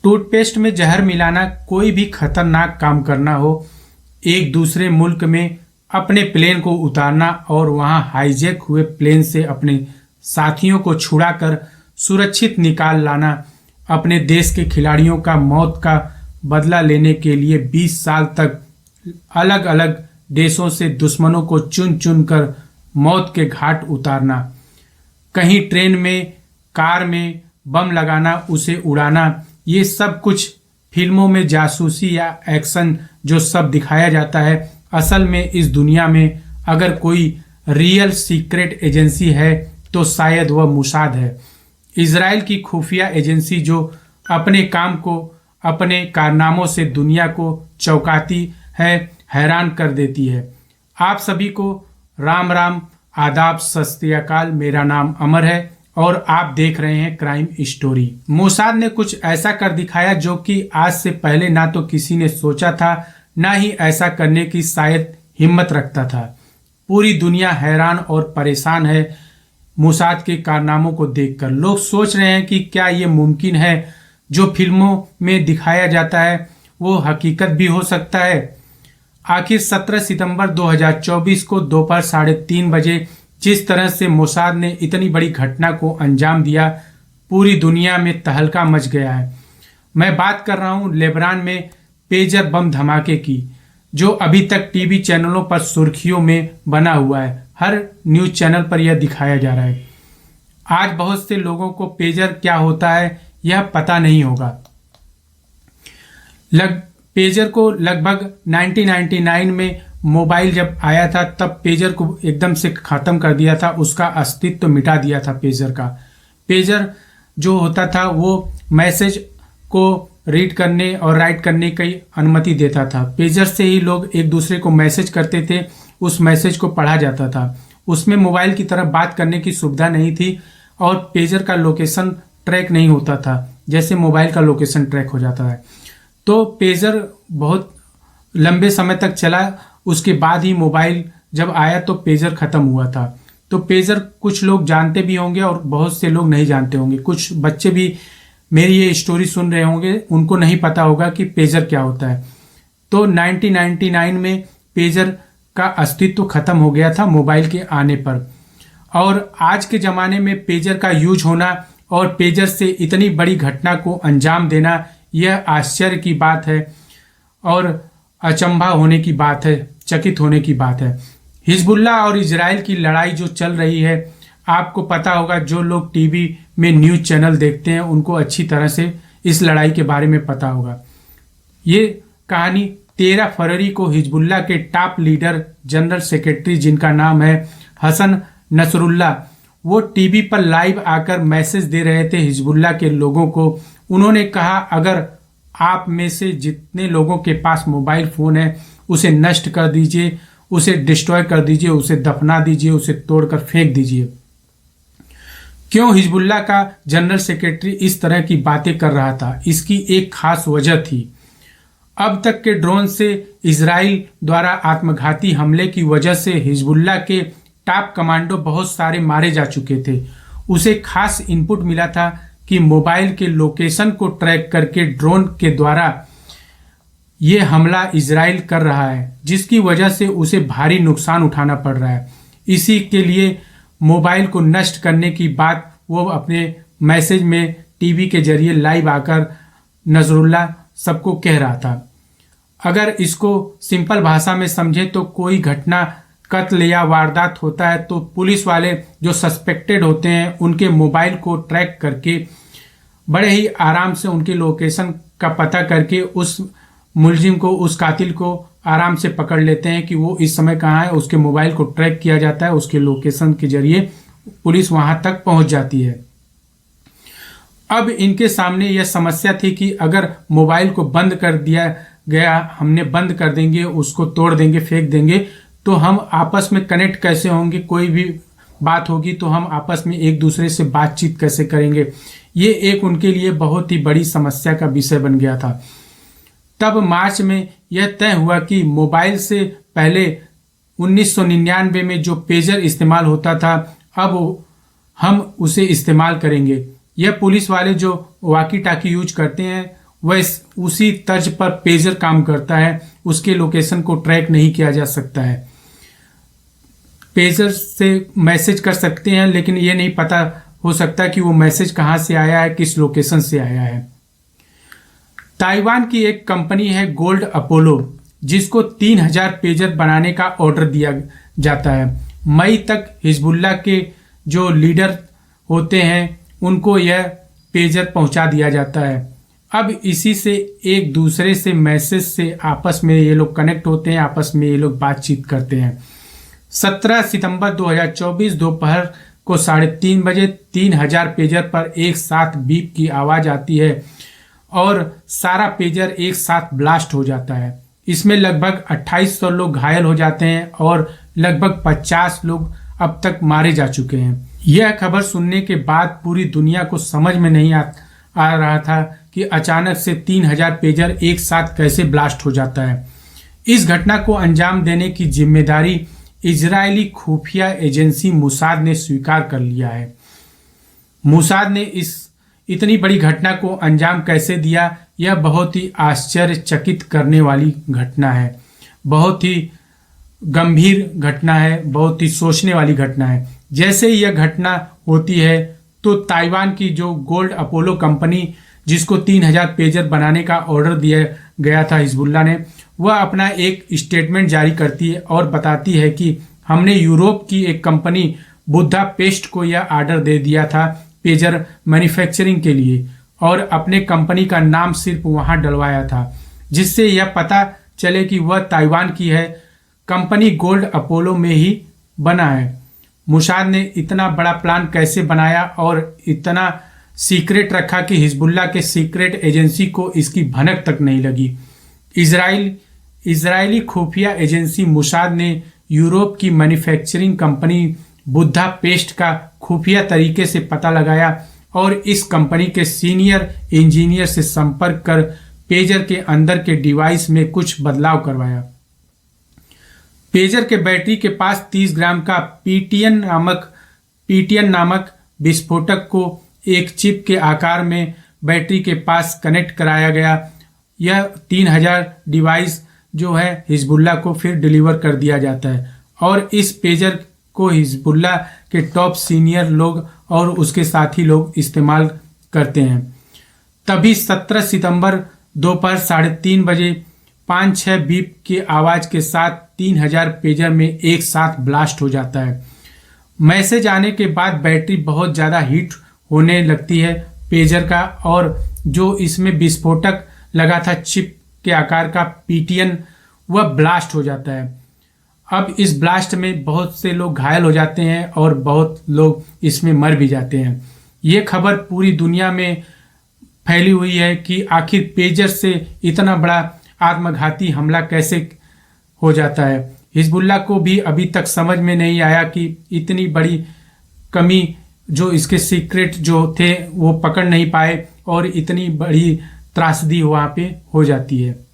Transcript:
Toothpaste में जहर मिलाना, कोई भी खतरनाक काम करना हो, एक दूसरे मुल्क में अपने प्लेन को उतारना और वहां हाईजैक हुए प्लेन से अपने साथियों को छुड़ाकर सुरक्षित निकाल लाना, अपने देश के खिलाड़ियों का मौत का बदला लेने के लिए 20 साल तक अलग अलग देशों से दुश्मनों को चुन चुन कर मौत के घाट उतारना, कहीं ट्रेन में, कार में बम लगाना, उसे उड़ाना, ये सब कुछ फिल्मों में जासूसी या एक्शन जो सब दिखाया जाता है, असल में इस दुनिया में अगर कोई रियल सीक्रेट एजेंसी है तो शायद वह मोसाद है, इजराइल की खुफिया एजेंसी जो अपने काम को, अपने कारनामों से दुनिया को चौंकाती है, हैरान कर देती है। आप सभी को राम राम, आदाब, सत श्री अकाल। मेरा नाम अमर है और आप देख रहे हैं क्राइम स्टोरी। मोसाद ने कुछ ऐसा कर दिखाया जो कि आज से पहले ना तो किसी ने सोचा था, ना ही ऐसा करने की शायद हिम्मत रखता था। पूरी दुनिया हैरान और परेशान है मोसाद के कारनामों को देखकर। लोग सोच रहे हैं कि क्या ये मुमकिन है, जो फिल्मों में दिखाया जाता है वो हकीकत भी हो सकता है। आखिर 17 सितंबर 2024 को दोपहर 3:30 बजे जिस तरह से मोसाद ने इतनी बड़ी घटना को अंजाम दिया, पूरी दुनिया में तहलका मच गया है। मैं बात कर रहा हूं लेबनान में पेजर बम धमाके की, जो अभी तक टीवी चैनलों पर सुर्खियों में बना हुआ है। हर न्यूज चैनल पर यह दिखाया जा रहा है। आज बहुत से लोगों को पेजर क्या होता है यह पता नहीं होगा। पेजर को लगभग 1999 में मोबाइल जब आया था तब पेजर को एकदम से खत्म कर दिया था, उसका अस्तित्व मिटा दिया था पेजर का। पेजर जो होता था वो मैसेज को रीड करने और राइट करने की अनुमति देता था। पेजर से ही लोग एक दूसरे को मैसेज करते थे, उस मैसेज को पढ़ा जाता था। उसमें मोबाइल की तरह बात करने की सुविधा नहीं थी और पेजर का लोकेशन ट्रैक नहीं होता था जैसे मोबाइल का लोकेशन ट्रैक हो जाता है। तो पेजर बहुत लंबे समय तक चला, उसके बाद ही मोबाइल जब आया तो पेजर खत्म हुआ था। तो पेजर कुछ लोग जानते भी होंगे और बहुत से लोग नहीं जानते होंगे। कुछ बच्चे भी मेरी ये स्टोरी सुन रहे होंगे, उनको नहीं पता होगा कि पेजर क्या होता है। तो 1999 में पेजर का अस्तित्व खत्म हो गया था मोबाइल के आने पर, और आज के ज़माने में पेजर का यूज होना और पेजर से इतनी बड़ी घटना को अंजाम देना, यह आश्चर्य की बात है और अचंभा होने की बात है, चकित होने की बात है। हिजबुल्लाह और इजराइल की लड़ाई जो चल रही है, आपको पता होगा, जो लोग टीवी में न्यूज चैनल देखते हैं उनको अच्छी तरह से इस लड़ाई के बारे में पता होगा। ये कहानी 13 फरवरी को हिजबुल्लाह के टॉप लीडर, जनरल सेक्रेटरी जिनका नाम है हसन नसरुल्लाह, वो टीवी पर लाइव आकर मैसेज दे रहे थे हिजबुल्लाह के लोगों को। उन्होंने कहा, अगर आप में से जितने लोगों के पास मोबाइल फ़ोन है उसे नष्ट कर दीजिए, उसे डिस्ट्रॉय कर दीजिए, उसे दफना दीजिए, उसे तोड़कर फेंक दीजिए। क्यों हिजबुल्लाह का जनरल सेक्रेटरी इस तरह की बातें कर रहा था? इसकी एक खास वजह थी। अब तक के ड्रोन से इजराइल द्वारा आत्मघाती हमले की वजह से हिजबुल्लाह के टॉप कमांडो बहुत सारे मारे जा चुके थे। उसे खास इनपुट मिला था कि मोबाइल के लोकेशन को ट्रैक करके ड्रोन के द्वारा ये हमला इजराइल कर रहा है, जिसकी वजह से उसे भारी नुकसान उठाना पड़ रहा है। इसी के लिए मोबाइल को नष्ट करने की बात वो अपने मैसेज में टीवी के जरिए लाइव आकर नजरुल्लाह सबको कह रहा था। अगर इसको सिंपल भाषा में समझे तो कोई घटना, कत्ल या वारदात होता है तो पुलिस वाले जो सस्पेक्टेड होते हैं उनके मोबाइल को ट्रैक करके बड़े ही आराम से उनके लोकेशन का पता करके उस मुलजिम को, उस कातिल को आराम से पकड़ लेते हैं कि वो इस समय कहाँ है। उसके मोबाइल को ट्रैक किया जाता है, उसके लोकेशन के जरिए पुलिस वहां तक पहुंच जाती है। अब इनके सामने यह समस्या थी कि अगर मोबाइल को बंद कर दिया गया, हमने बंद कर देंगे, उसको तोड़ देंगे, फेंक देंगे, तो हम आपस में कनेक्ट कैसे होंगे? कोई भी बात होगी तो हम आपस में एक दूसरे से बातचीत कैसे करेंगे? ये एक उनके लिए बहुत ही बड़ी समस्या का विषय बन गया था। तब मार्च में यह तय हुआ कि मोबाइल से पहले 1999 में जो पेजर इस्तेमाल होता था, अब हम उसे इस्तेमाल करेंगे। यह पुलिस वाले जो वाकी टाकी यूज करते हैं उसी तर्ज पर पेजर काम करता है, उसके लोकेशन को ट्रैक नहीं किया जा सकता है। पेजर से मैसेज कर सकते हैं, लेकिन ये नहीं पता हो सकता कि वो मैसेज कहाँ से आया है, किस लोकेशन से आया है। ताइवान की एक कंपनी है गोल्ड अपोलो, जिसको 3000 पेजर बनाने का ऑर्डर दिया जाता है। मई तक हिजबुल्लाह के जो लीडर होते हैं उनको यह पेजर पहुंचा दिया जाता है। अब इसी से एक दूसरे से मैसेज से आपस में ये लोग कनेक्ट होते हैं, आपस में ये लोग बातचीत करते हैं। 17 सितंबर 2024 दोपहर को 3:30 बजे 3000 पेजर पर एक साथ बीप की आवाज आती है और सारा पेजर एक साथ ब्लास्ट हो जाता है। इसमें लगभग 2800 लोग घायल हो जाते हैं और लगभग 50 लोग अब तक मारे जा चुके हैं। यह खबर सुनने के बाद पूरी दुनिया को समझ में नहीं आ रहा था कि अचानक से 3000 पेजर एक साथ कैसे ब्लास्ट हो जाता है। इस घटना को अंजाम देने की जिम्मेदारी इजरायली खुफिया एजेंसी मोसाद ने स्वीकार कर लिया है। मोसाद ने इस इतनी बड़ी घटना को अंजाम कैसे दिया, यह बहुत ही आश्चर्यचकित करने वाली घटना है, बहुत ही गंभीर घटना है, बहुत ही सोचने वाली घटना है। जैसे ही यह घटना होती है तो ताइवान की जो गोल्ड अपोलो कंपनी, जिसको 3000 पेजर बनाने का ऑर्डर दिया गया था हिजबुल्लाह ने, वह अपना एक स्टेटमेंट जारी करती है और बताती है कि हमने यूरोप की एक कंपनी बुदापेस्ट को यह ऑर्डर दे दिया था पेजर मैन्युफैक्चरिंग के लिए, और अपने कंपनी का नाम सिर्फ वहां डलवाया था, जिससे यह पता चले कि वह ताइवान की है। कंपनी गोल्ड अपोलो में ही बना है। मोसाद ने इतना बड़ा प्लान कैसे बनाया और इतना सीक्रेट रखा कि हिजबुल्लाह के सीक्रेट एजेंसी को इसकी भनक तक नहीं लगी। इजरायली खुफिया एजेंसी मोसाद ने यूरोप की मैन्युफैक्चरिंग कंपनी बुदापेस्ट का खुफिया तरीके से पता लगाया और इस कंपनी के सीनियर इंजीनियर से संपर्क कर पेजर के अंदर के डिवाइस में कुछ बदलाव करवाया। पेजर के बैटरी के पास 30 ग्राम का पीटीएन नामक विस्फोटक को एक चिप के आकार में बैटरी के पास कनेक्ट कराया गया। यह 3000 डिवाइस जो है हिजबुल्लाह को फिर डिलीवर कर दिया जाता है और इस पेजर को हिजबुल्लाह के टॉप सीनियर लोग और उसके साथी लोग इस्तेमाल करते हैं। तभी 17 सितंबर दोपहर 3:30 बजे 5-6 बीप की आवाज के साथ 3000 पेजर में एक साथ ब्लास्ट हो जाता है। मैसेज आने के बाद बैटरी बहुत ज़्यादा हीट होने लगती है पेजर का, और जो इसमें विस्फोटक लगा था चिप के आकार का पीटीएन, वह ब्लास्ट हो जाता है। अब इस ब्लास्ट में बहुत से लोग घायल हो जाते हैं और बहुत लोग इसमें मर भी जाते हैं। ये खबर पूरी दुनिया में फैली हुई है कि आखिर पेजर से इतना बड़ा आत्मघाती हमला कैसे हो जाता है। हिजबुल्लाह को भी अभी तक समझ में नहीं आया कि इतनी बड़ी कमी जो इसके सीक्रेट जो थे वो पकड़ नहीं पाए और इतनी बड़ी त्रासदी वहाँ पे हो जाती है।